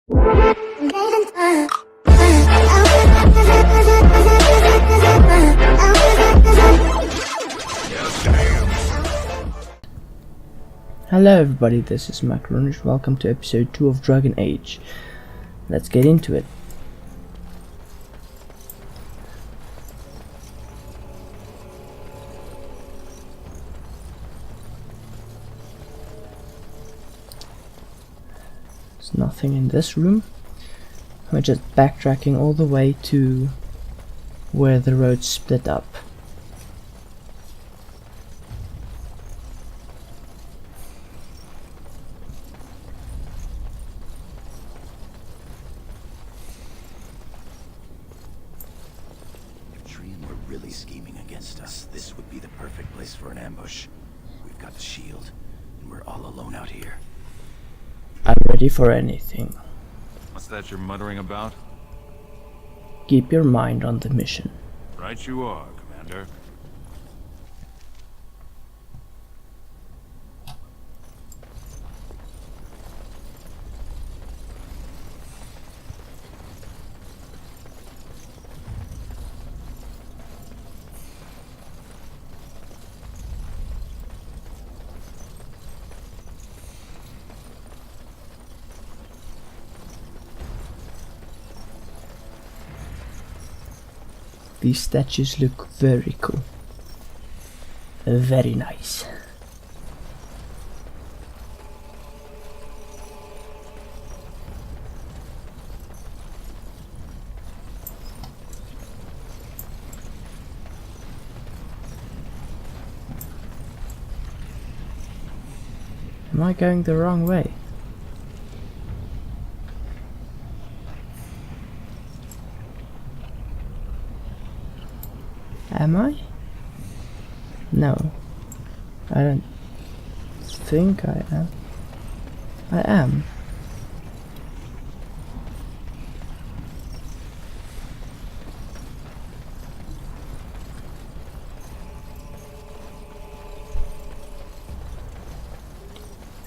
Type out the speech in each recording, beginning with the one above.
Hello everybody, this is Macronish. Welcome to episode 2 of Dragon Age. Let's get into it. There's nothing in this room. We're just backtracking all the way to where the road split up. Really scheming against us, this would be the perfect place for an ambush. We've got the shield, and we're all alone out here. I'm ready for anything. What's that you're muttering about? Keep your mind on the mission. Right you are, Commander. These statues look very cool. Very nice. Am I going the wrong way? Am I? No. I don't think I am. I am.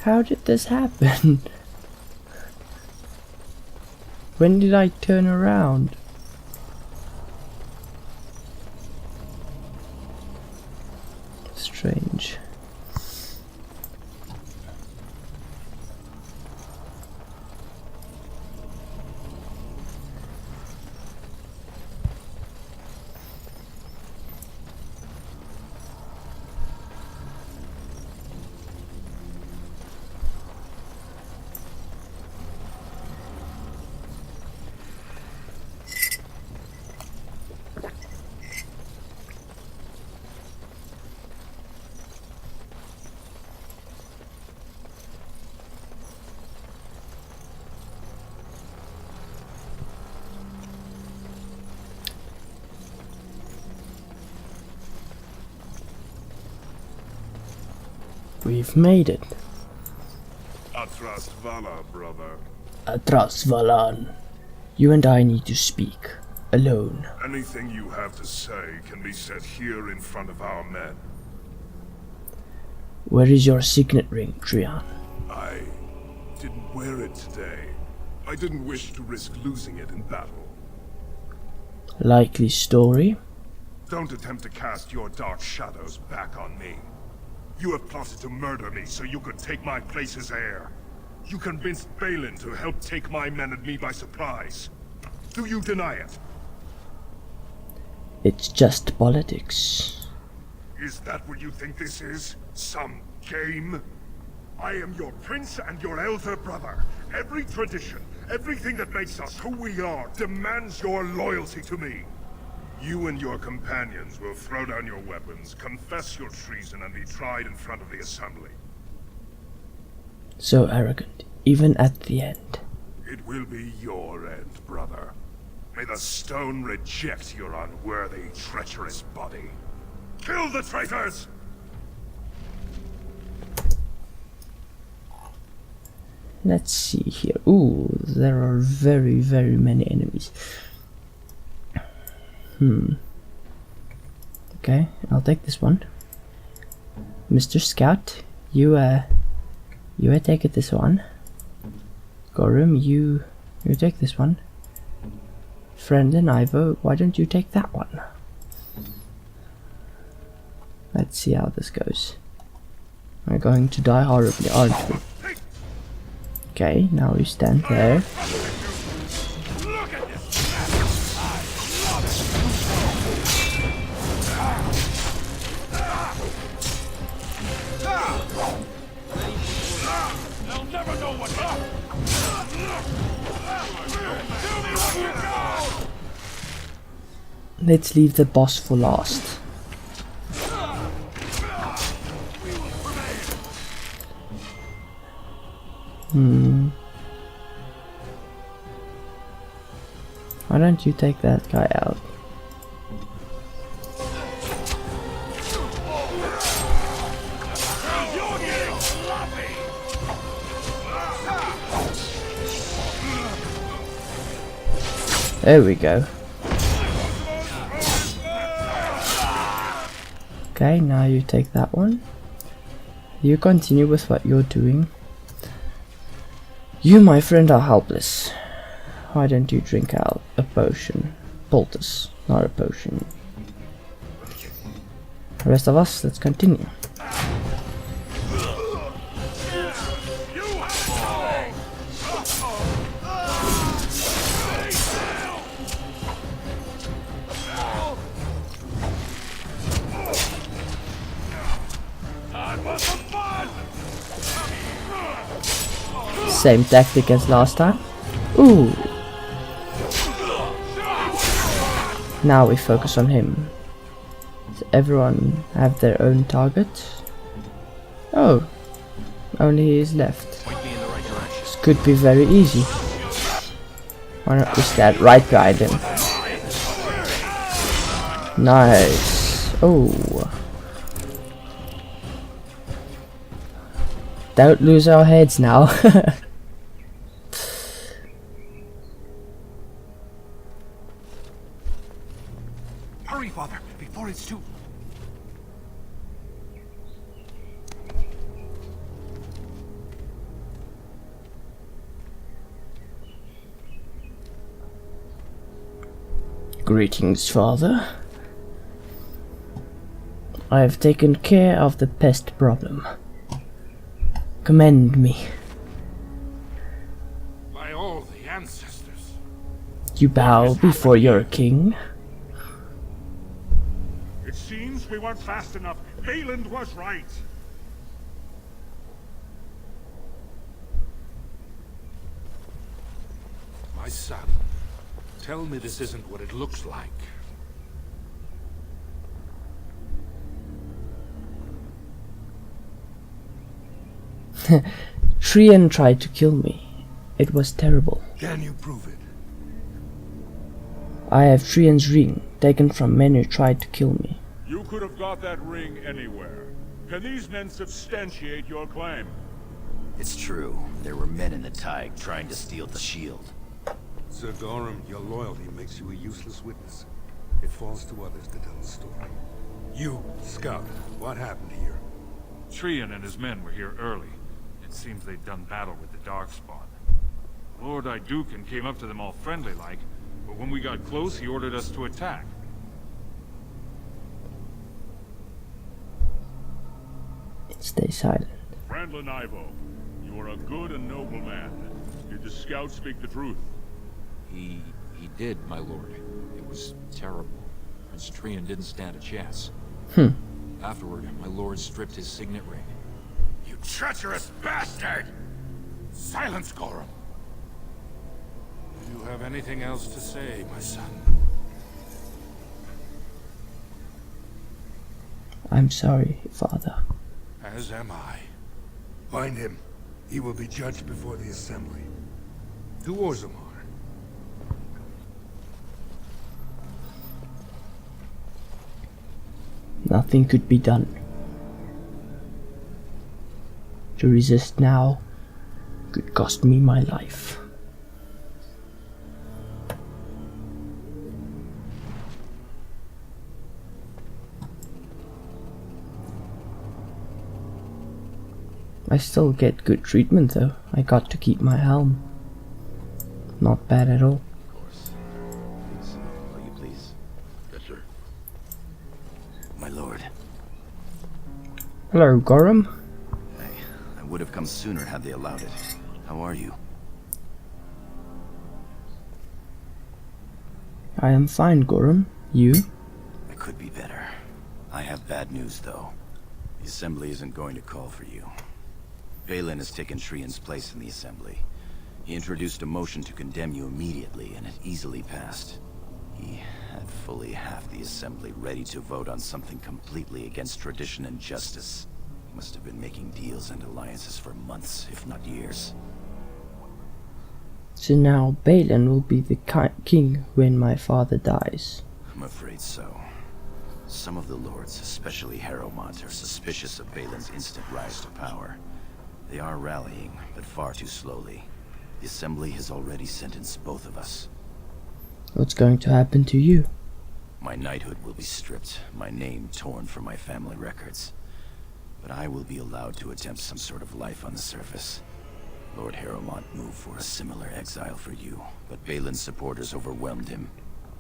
How did this happen? When did I turn around? Strange. We've made it. Atras Vala, brother. Atras Valan. You and I need to speak. Alone. Anything you have to say can be said here in front of our men. Where is your signet ring, Duran? I didn't wear it today. I didn't wish to risk losing it in battle. Likely story? Don't attempt to cast your dark shadows back on me. You have plotted to murder me so you could take my place as heir. You convinced Balin to help take my men and me by surprise. Do you deny it? It's just politics. Is that what you think this is? Some game? I am your prince and your elder brother. Every tradition, everything that makes us who we are, demands your loyalty to me. You and your companions will throw down your weapons, confess your treason, and be tried in front of the assembly. So arrogant, even at the end. It will be your end, brother. May the stone reject your unworthy, treacherous body. Kill the traitors! Let's see here. Ooh, there are very, very many enemies. Okay, I'll take this one. Mr. Scout, you take it this one. Gorem, you You take this one. Friend and Ivo, why don't you take that one? Let's see how this goes. We're going to die horribly, aren't we? Okay, now we stand there. Let's leave the boss for last. Why don't you take that guy out? There we go. Okay, now you take that one. You continue with what you're doing. You, my friend, are helpless. Why don't you drink out a potion? Poultice, not a potion. The rest of us, let's continue. Same tactic as last time. Ooh. Now we focus on him. Does everyone have their own target? Oh. Only he is left. This could be very easy. Why not we stand right behind him? Nice. Oh. Don't lose our heads now. Hurry, Father, before it's too... Greetings, Father. I have taken care of the pest problem. Commend me. By all the ancestors. You bow before your king? It seems we weren't fast enough. Bayland was right. My son, tell me this isn't what it looks like. Duran tried to kill me. It was terrible. Can you prove it? I have Duran's ring, taken from men who tried to kill me. You could have got that ring anywhere. Can these men substantiate your claim? It's true. There were men in the Tig trying to steal the shield. Sir Gorem, your loyalty makes you a useless witness. It falls to others to tell the story. You, Scout, what happened here? Duran and his men were here early. It seems they'd done battle with the Darkspawn. Lord Duncan came up to them all friendly-like, but when we got close, he ordered us to attack. Stay silent. Brandlin Ivo, you are a good and noble man. Did the scout speak the truth? He did, my lord. It was terrible. Prince Duran didn't stand a chance. Afterward, my lord stripped his signet ring. You treacherous bastard! Silence, Gorem. Do you have anything else to say, my son? I'm sorry, Father. As am I. Find him. He will be judged before the assembly. To Orzammar. Nothing could be done. To resist now could cost me my life. I still get good treatment though. I got to keep my helm. Not bad at all. Of course. Please, will you please? Yes, sir. My lord, Hello, Gorem. I would have come sooner had they allowed it. How are you? I am fine, Gorem. You? I could be better. I have bad news, though. The Assembly isn't going to call for you. Balin has taken Trian's place in the Assembly. He introduced a motion to condemn you immediately, and it easily passed. He had fully half the Assembly ready to vote on something completely against tradition and justice. He must have been making deals and alliances for months, if not years. So now Balin will be the king when my father dies. I'm afraid so. Some of the lords, especially Harrowmont, are suspicious of Balin's instant rise to power. They are rallying, but far too slowly. The Assembly has already sentenced both of us. What's going to happen to you? My knighthood will be stripped, my name torn from my family records. But I will be allowed to attempt some sort of life on the surface. Lord Harrowmont moved for a similar exile for you, but Balin's supporters overwhelmed him.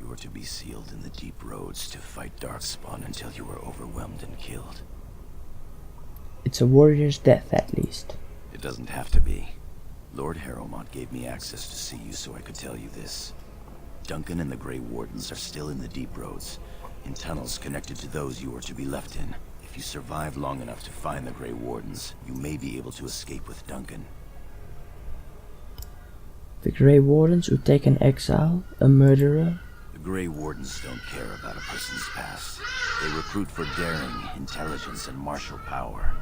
You were to be sealed in the deep roads to fight Darkspawn until you were overwhelmed and killed. It's a warrior's death, at least. It doesn't have to be. Lord Harrowmont gave me access to see you so I could tell you this. Duncan and the Grey Wardens are still in the deep roads, in tunnels connected to those you are to be left in. If you survive long enough to find the Grey Wardens, you may be able to escape with Duncan. The Grey Wardens who take an exile, a murderer. The Grey Wardens don't care about a person's past. They recruit for daring, intelligence, and martial power.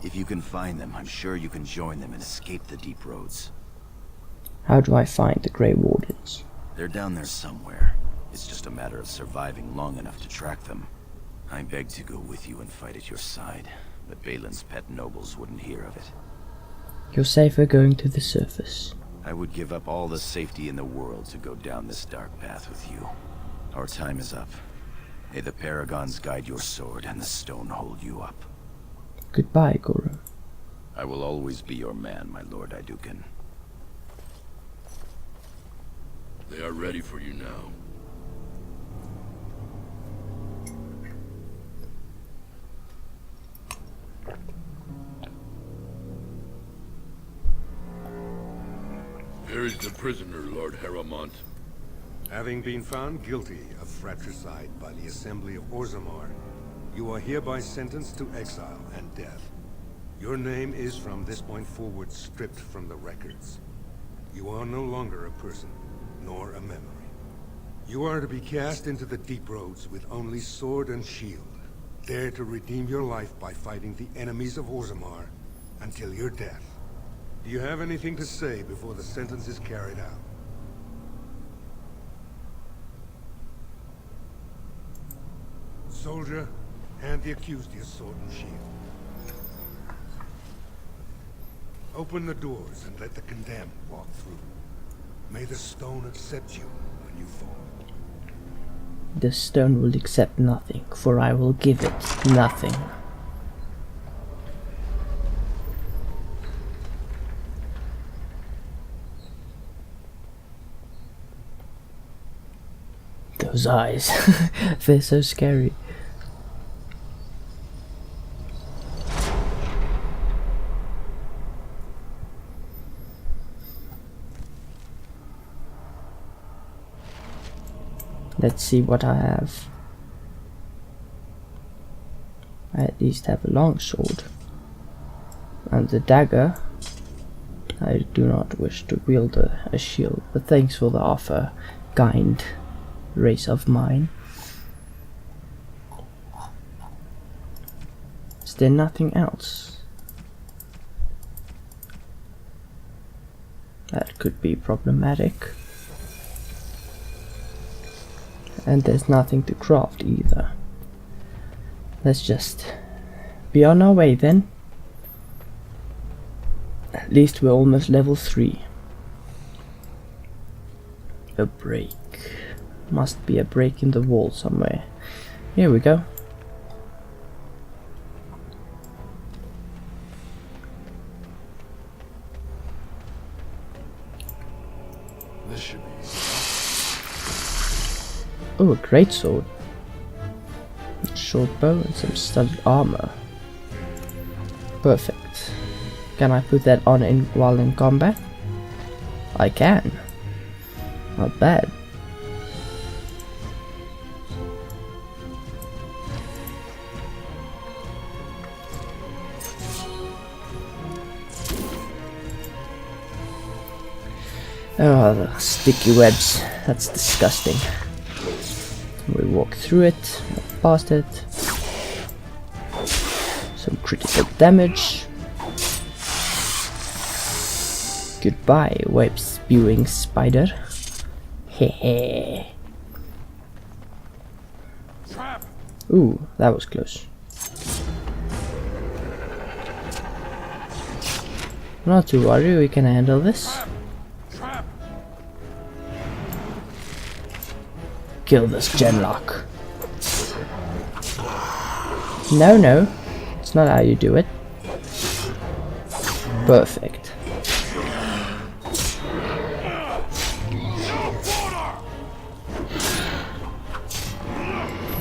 If you can find them, I'm sure you can join them and escape the deep roads. How do I find the Grey Wardens? They're down there somewhere. It's just a matter of surviving long enough to track them. I begged to go with you and fight at your side, but Balin's pet nobles wouldn't hear of it. You're safer going to the surface. I would give up all the safety in the world to go down this dark path with you. Our time is up. May the paragons guide your sword and the stone hold you up. Goodbye, Gorem. I will always be your man, my lord Duncan. They are ready for you now. Here is the prisoner, Lord Harrowmont. Having been found guilty of fratricide by the Assembly of Orzammar, you are hereby sentenced to exile and death. Your name is from this point forward stripped from the records. You are no longer a person, nor a memory. You are to be cast into the deep roads with only sword and shield. Dare to redeem your life by fighting the enemies of Orzammar until your death. Do you have anything to say before the sentence is carried out? Soldier, hand the accused your sword and shield. Open the doors and let the condemned walk through. May the stone accept you when you fall. The stone will accept nothing, for I will give it nothing. Those eyes, they're so scary. Let's see what I have. I at least have a long sword. And the dagger. I do not wish to wield a shield, but thanks for the offer, kind race of mine. Is there nothing else? That could be problematic. And there's nothing to craft either. Let's just be on our way then. At least we're almost level 3. A break. Must be a break in the wall somewhere. Here we go. The should be. Oh, a great sword. A short bow and some studded armor. Perfect. Can I put that on while in combat? I can. Not bad. Oh, the sticky webs. That's disgusting. We walk through it, past it. Some critical damage. Goodbye, web spewing spider. Hehe. Ooh, that was close. Not to worry, we can handle this. Kill this genlock. No, it's not how you do it. Perfect.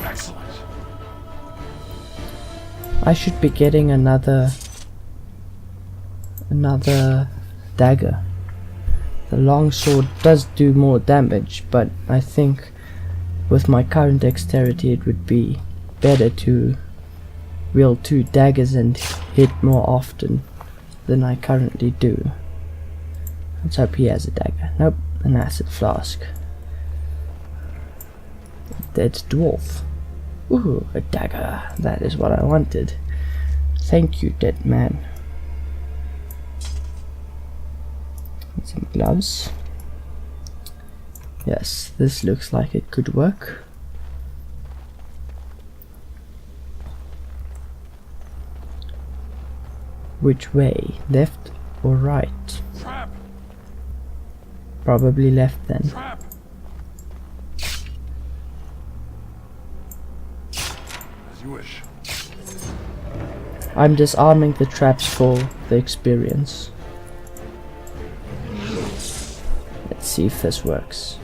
Excellent. I should be getting another dagger. The longsword does do more damage, but I think with my current dexterity it would be better to wield 2 daggers and hit more often than I currently do. Let's hope he has a dagger. Nope, an acid flask. Dead dwarf. Ooh, a dagger. That is what I wanted. Thank you, dead man. And some gloves. Yes, this looks like it could work. Which way? Left or right? Trap. Probably left then. Trap. As you wish. I'm disarming the traps for the experience. Let's see if this works.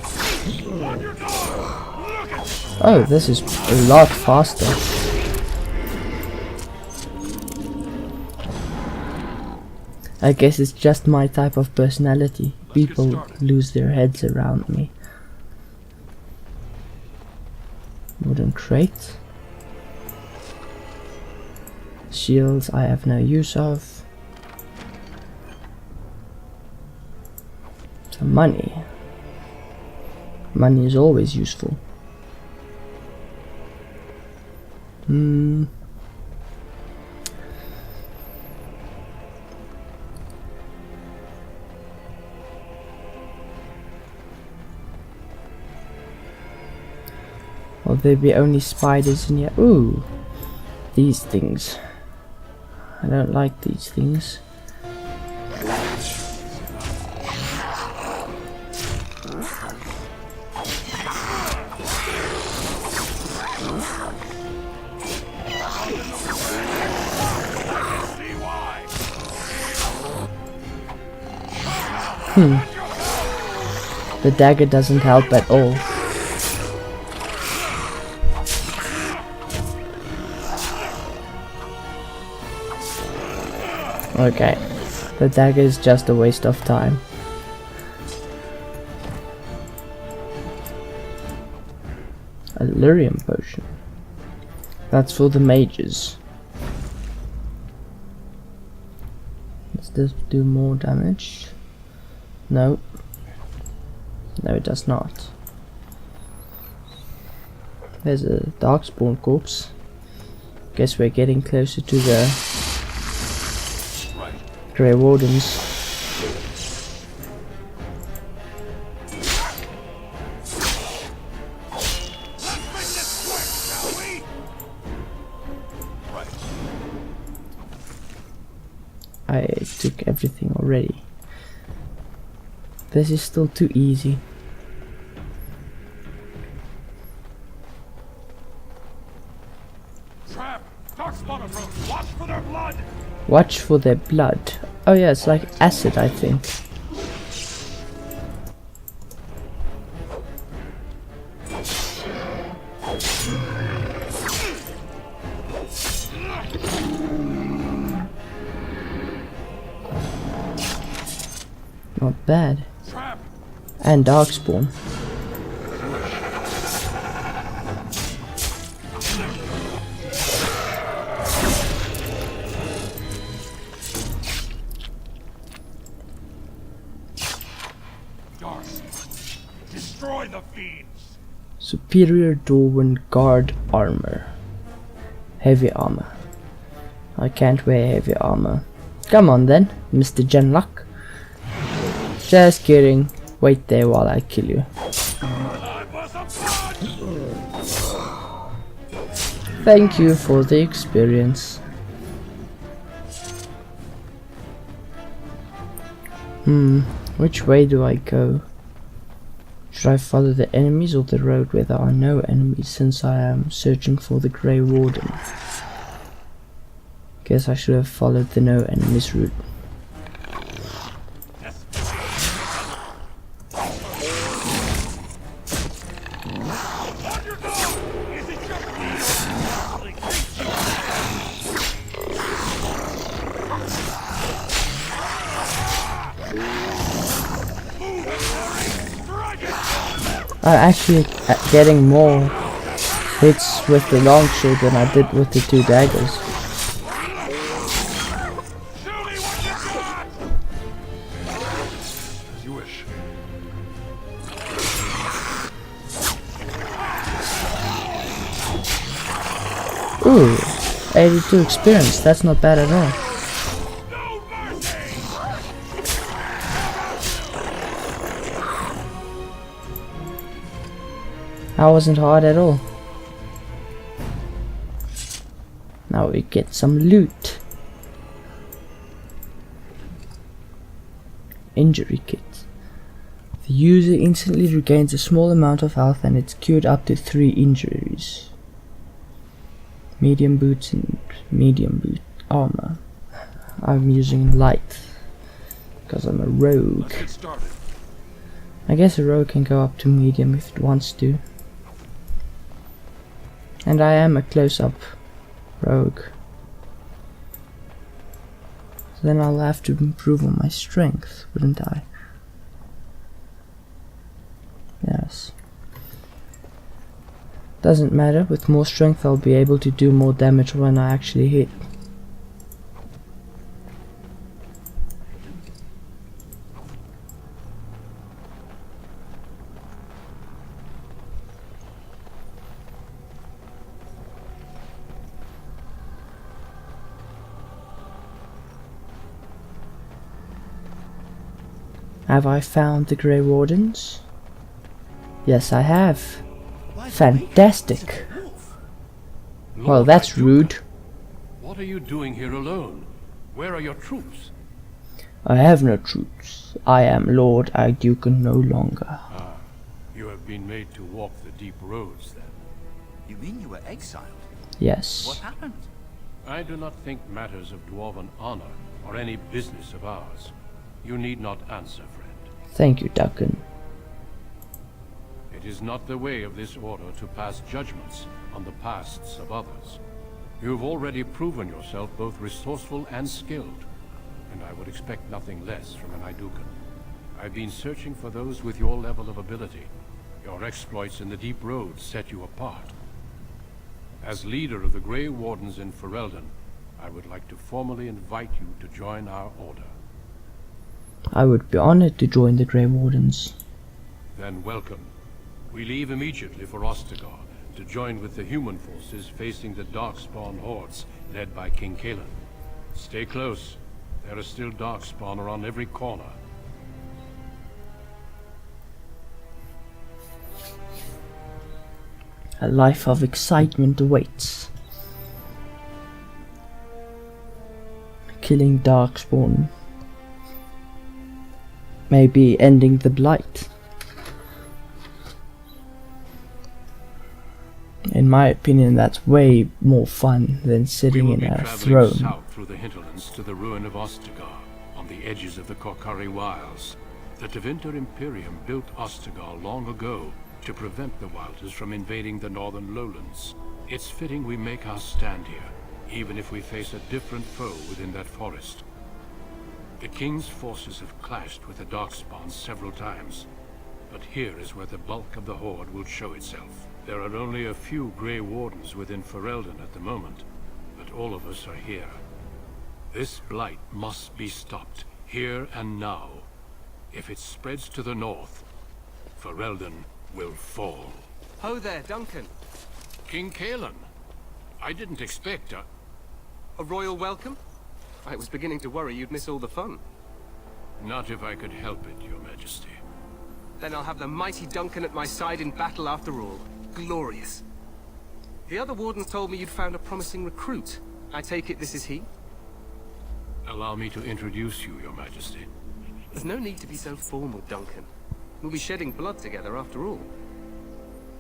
Oh, this is a lot faster. I guess it's just my type of personality. People lose their heads around me. Wooden crate. Shields I have no use of. Some money. Money is always useful. Will there be only spiders in here? Ooh, these things. I don't like these things. The dagger doesn't help at all. Okay, the dagger is just a waste of time. A lyrium potion. That's for the mages. Does this do more damage? No. No, it does not. There's a darkspawn corpse. Guess we're getting closer to the Grey Wardens. I took everything already. This is still too easy. Trap. Darkspawn approach. Watch for their blood. Watch for their blood. Oh yeah, it's like acid, I think. Not bad. Trap! And Darkspawn. Destroy the fiends! Superior Dwarven Guard Armor. Heavy armor. I can't wear heavy armor. Come on then, Mr. Genlock. Just kidding. Wait there while I kill you. Thank you for the experience. Which way do I go? Should I follow the enemies or the road where there are no enemies, since I am searching for the Grey Warden? Guess I should have followed the no enemies route. I'm actually getting more hits with the longsword than I did with the two daggers. As you wish. Ooh, 82 experience, that's not bad at all. That wasn't hard at all. Now we get some loot. Injury kit. The user instantly regains a small amount of health and it's cured up to 3 injuries. Medium boots and medium boot armor. I'm using light because I'm a rogue. Let's get started. I guess a rogue can go up to medium if it wants to. And I am a close-up rogue. So then I'll have to improve on my strength, wouldn't I? Yes. Doesn't matter, with more strength I'll be able to do more damage when I actually hit. Have I found the Grey Wardens? Yes, I have. Fantastic. Well, that's rude. What are you doing here alone? Where are your troops? I have no troops. I am Lord Ducan no longer. You have been made to walk the deep roads, then. You mean you were exiled? Yes. What happened? I do not think matters of dwarven honor are any business of ours. You need not answer, friend. Thank you, Duncan. It is not the way of this order to pass judgments on the pasts of others. You have already proven yourself both resourceful and skilled, and I would expect nothing less from an Idukan. I've been searching for those with your level of ability. Your exploits in the deep roads set you apart. As leader of the Grey Wardens in Ferelden, I would like to formally invite you to join our order. I would be honored to join the Grey Wardens. Then welcome. We leave immediately for Ostagar to join with the human forces facing the Darkspawn hordes led by King Kaelan. Stay close. There are still Darkspawn around every corner. A life of excitement awaits. Killing Darkspawn. Maybe ending the blight. In my opinion, that's way more fun than sitting in a throne. South through the hinterlands to the ruin of Ostagar, on the edges of the Korkari Wilds. The Tevinter Imperium built Ostagar long ago to prevent the Wilders from invading the northern lowlands. It's fitting we make our stand here, even if we face a different foe within that forest. The King's forces have clashed with the Darkspawn several times, but here is where the bulk of the Horde will show itself. There are only a few Grey Wardens within Ferelden at the moment, but all of us are here. This blight must be stopped, here and now. If it spreads to the north, Ferelden will fall. Ho there, Duncan. King Kalen, I didn't expect A royal welcome? I was beginning to worry you'd miss all the fun. Not if I could help it, Your Majesty. Then I'll have the mighty Duncan at my side in battle after all. Glorious. The other wardens told me you'd found a promising recruit. I take it this is he? Allow me to introduce you, Your Majesty. There's no need to be so formal, Duncan. We'll be shedding blood together after all.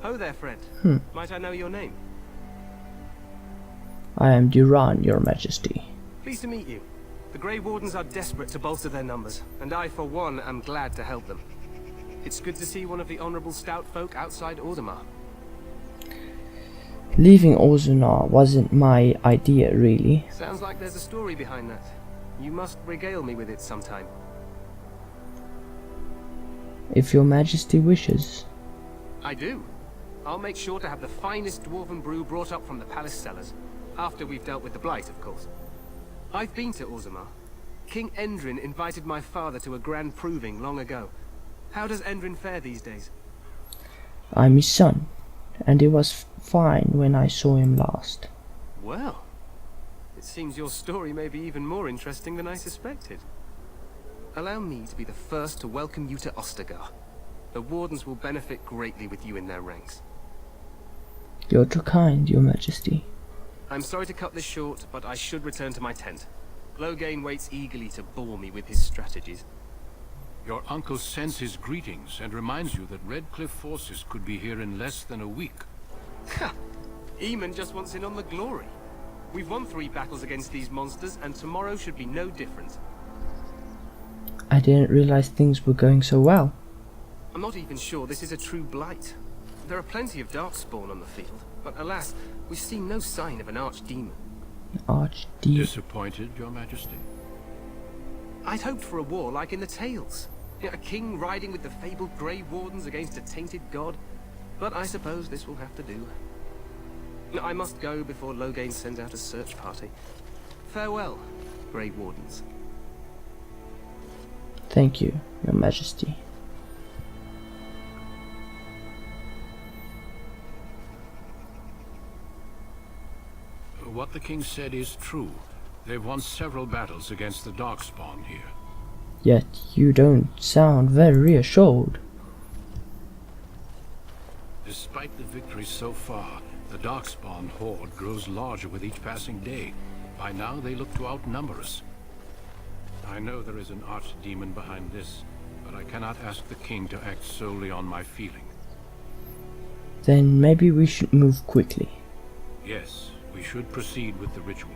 Ho there, friend. Might I know your name? I am Duran, Your Majesty. Pleased to meet you. The Grey Wardens are desperate to bolster their numbers, and I, for one, am glad to help them. It's good to see one of the honorable stout folk outside Orzammar. Leaving Orzammar wasn't my idea, really. Sounds like there's a story behind that. You must regale me with it sometime. If Your Majesty wishes. I do. I'll make sure to have the finest dwarven brew brought up from the palace cellars. After we've dealt with the blight, of course. I've been to Orzammar. King Endrin invited my father to a grand proving long ago. How does Endrin fare these days? I'm his son, and he was fine when I saw him last. Well, it seems your story may be even more interesting than I suspected. Allow me to be the first to welcome you to Ostagar. The Wardens will benefit greatly with you in their ranks. You're too kind, Your Majesty. I'm sorry to cut this short, but I should return to my tent. Loghain waits eagerly to bore me with his strategies. Your uncle sends his greetings and reminds you that Redcliffe forces could be here in less than a week. Ha! Eamon just wants in on the glory. We've won 3 battles against these monsters, and tomorrow should be no different. I didn't realize things were going so well. I'm not even sure this is a true blight. There are plenty of darkspawn on the field, but alas, we've seen no sign of an archdemon. Archdemon. Disappointed, Your Majesty? I'd hoped for a war like in the tales. A king riding with the fabled Grey Wardens against a tainted god. But I suppose this will have to do. I must go before Loghain sends out a search party. Farewell, Grey Wardens. Thank you, Your Majesty. What the king said is true. They've won several battles against the Darkspawn here. Yet you don't sound very reassured. Despite the victories so far, the Darkspawn horde grows larger with each passing day. By now they look to outnumber us. I know there is an archdemon behind this, but I cannot ask the king to act solely on my feeling. Then maybe we should move quickly. Yes, we should proceed with the ritual.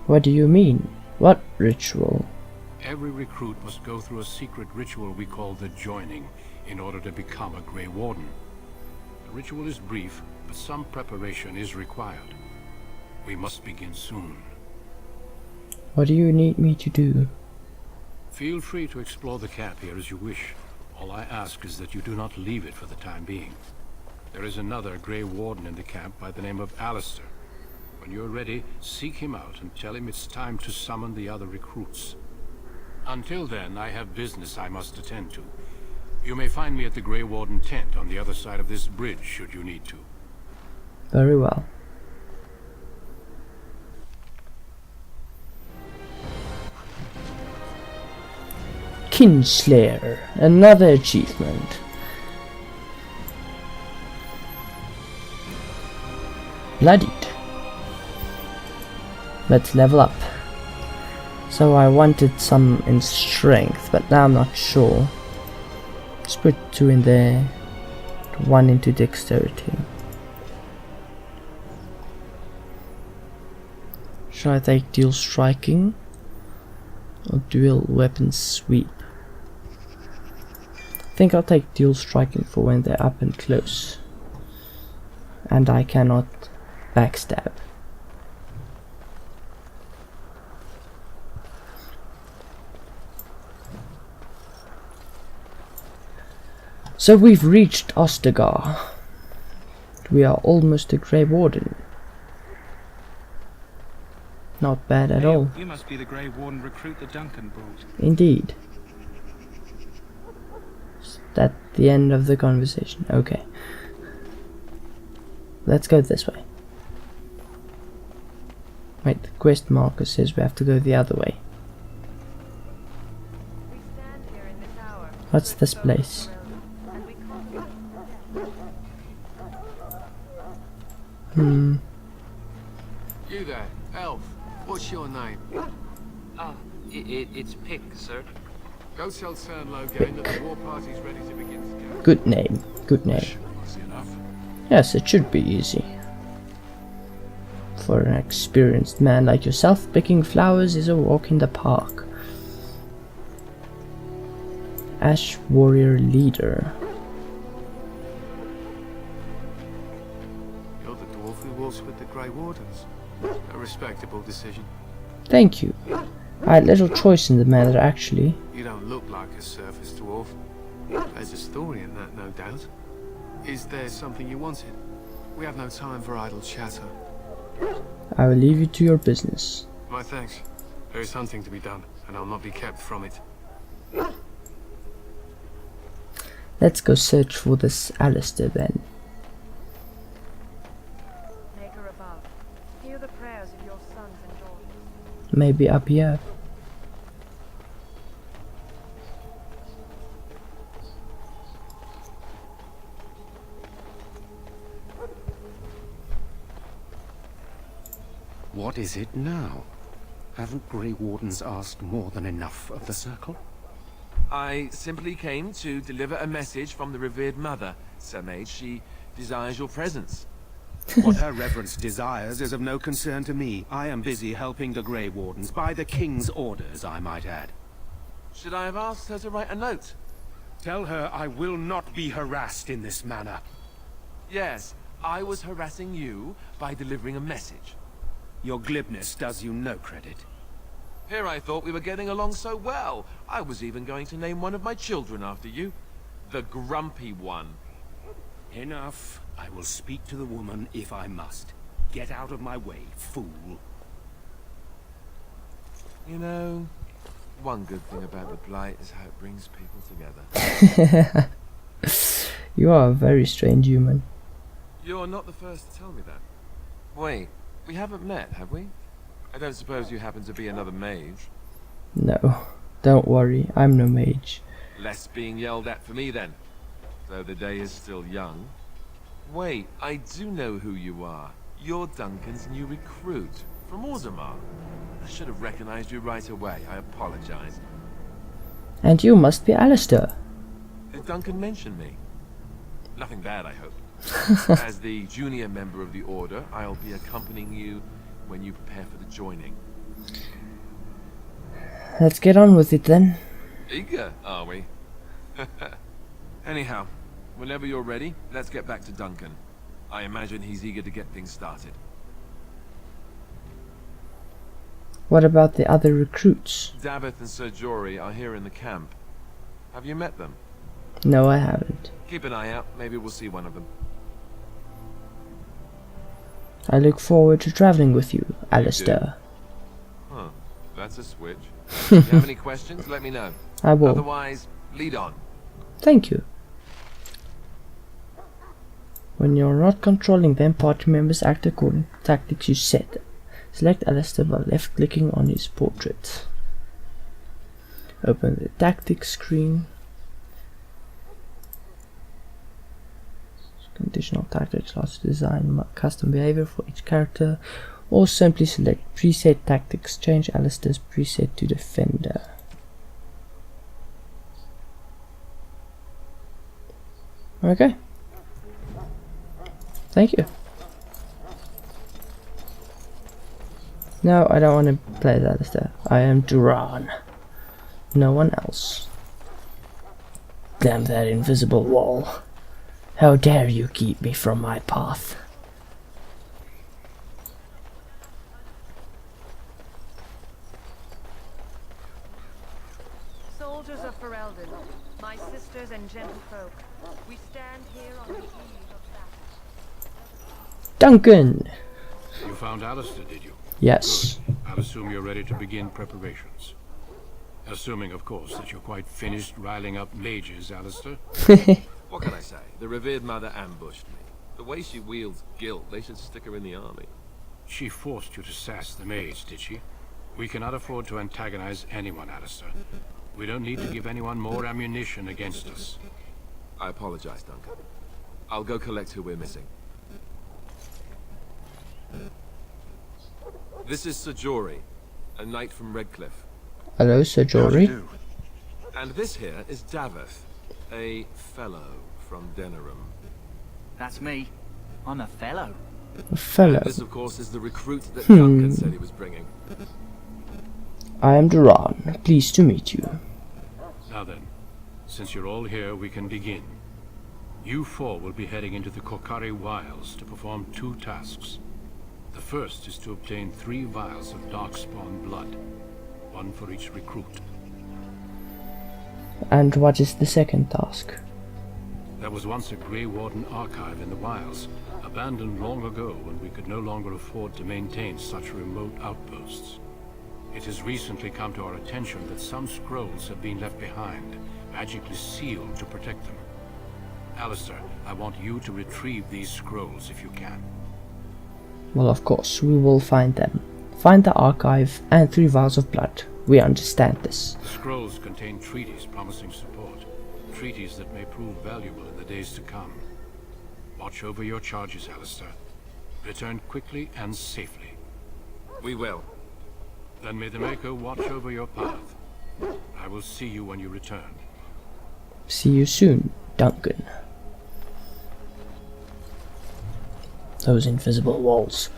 What do you mean? What ritual? Every recruit must go through a secret ritual we call the Joining in order to become a Grey Warden. The ritual is brief, but some preparation is required. We must begin soon. What do you need me to do? Feel free to explore the camp here as you wish. All I ask is that you do not leave it for the time being. There is another Grey Warden in the camp by the name of Alistair. When you're ready, seek him out and tell him it's time to summon the other recruits. Until then, I have business I must attend to. You may find me at the Grey Warden tent on the other side of this bridge, should you need to. Very well. Kinslayer, another achievement. Bloodied. Let's level up. So I wanted some in strength, but now I'm not sure. Let's put 2 in there, 1 into dexterity. Should I take dual striking or dual weapon sweep? I think I'll take dual striking for when they're up and close and I cannot backstab. So we've reached Ostagar. We are almost a Grey Warden. Not bad at all. You must be the Grey Warden recruit that Duncan brought. Indeed. Is that the end of the conversation? Okay. Let's go this way. Wait, the quest marker says we have to go the other way. What's this place? You there, elf. What's your name? It's Pick, sir. Go tell Cern Logan that the war party's ready to begin together. Good name. Good name. Easy enough. Yes, it should be easy. For an experienced man like yourself, picking flowers is a walk in the park. Ash Warrior Leader. You're the dwarf who walks with the Grey Wardens. A respectable decision. Thank you. I had little choice in the matter, actually. You don't look like a surface dwarf. There's a story in that, no doubt. Is there something you wanted? We have no time for idle chatter. I will leave you to your business. My thanks. There is hunting to be done, and I'll not be kept from it. Let's go search for this Alistair then. Maker above, hear the prayers of your sons and daughters. Maybe up here. What is it now? Haven't Grey Wardens asked more than enough of the Circle? I simply came to deliver a message from the revered mother, Sir Mage. She desires your presence. What her reverence desires is of no concern to me. I am busy helping the Grey Wardens, by the King's orders, I might add. Should I have asked her to write a note? Tell her I will not be harassed in this manner. Yes, I was harassing you by delivering a message. Your glibness does you no credit. Here I thought we were getting along so well. I was even going to name one of my children after you. The Grumpy One. Enough. I will speak to the woman if I must. Get out of my way, fool. You know, one good thing about the Blight is how it brings people together. You are a very strange human. You're not the first to tell me that. Wait, we haven't met, have we? I don't suppose you happen to be another mage? No, don't worry, I'm no mage. Less being yelled at for me then, though the day is still young. Wait, I do know who you are. You're Duncan's new recruit, from Orzammar. I should have recognized you right away, I apologize. And you must be Alistair. Did Duncan mention me? Nothing bad, I hope. As the junior member of the Order, I'll be accompanying you when you prepare for the joining. Let's get on with it then. Eager, are we? Anyhow, whenever you're ready, let's get back to Duncan. I imagine he's eager to get things started. What about the other recruits? Davith and Sir Jory are here in the camp. Have you met them? No, I haven't. Keep an eye out, maybe we'll see one of them. I look forward to traveling with you, Alistair. Huh, that's a switch. If you have any questions, let me know. I will. Otherwise, lead on. Thank you. When you're not controlling them, party members act according to tactics you set. Select Alistair by left-clicking on his portrait. Open the tactics screen. Conditional tactics allows to design custom behavior for each character, or simply select preset tactics. Change Alistair's preset to defender. Okay. Thank you. No, I don't want to play as Alistair. I am Duran. No one else. Damn that invisible wall. How dare you keep me from my path? Soldiers of Ferelden, my sisters warriors and gentlefolk, we stand here on the eve of battle. Duncan! You found Alistair, did you? Yes. Good. I'll assume you're ready to begin preparations. Assuming, of course, that you're quite finished riling up mages, Alistair. What can I say? The revered mother ambushed me. The way she wields guilt, they should stick her in the army. She forced you to sass the mage, did she? We cannot afford to antagonize anyone, Alistair. We don't need to give anyone more ammunition against us. I apologize, Duncan. I'll go collect who we're missing. This is Sir Jory, a knight from Redcliffe. Hello, Sir Jory. And this here is Daveth, a fellow from Denerim. That's me. I'm a fellow. A fellow. And this, of course, is the recruit that Duncan said he was bringing. I am Duran. Pleased to meet you. Now then, since you're all here, we can begin. You four will be heading into the Korcari Wilds to perform 2 tasks. The first is to obtain 3 vials of darkspawn blood, 1 for each recruit. And what is the second task? There was once a Grey Warden archive in the wilds, abandoned long ago when we could no longer afford to maintain such remote outposts. It has recently come to our attention that some scrolls have been left behind, magically sealed to protect them. Alistair, I want you to retrieve these scrolls if you can. Well, of course, we will find them. Find the archive and 3 vials of blood. We understand this. The scrolls contain treaties promising support. Treaties that may prove valuable in the days to come. Watch over your charges, Alistair. Return quickly and safely. We will. Then may the Maker watch over your path. I will see you when you return. See you soon, Duncan. Those invisible walls.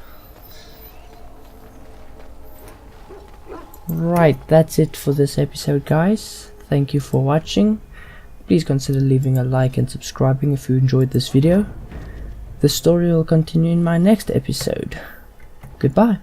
Right, that's it for this episode, guys. Thank you for watching. Please consider leaving a like and subscribing if you enjoyed this video. The story will continue in my next episode. Goodbye.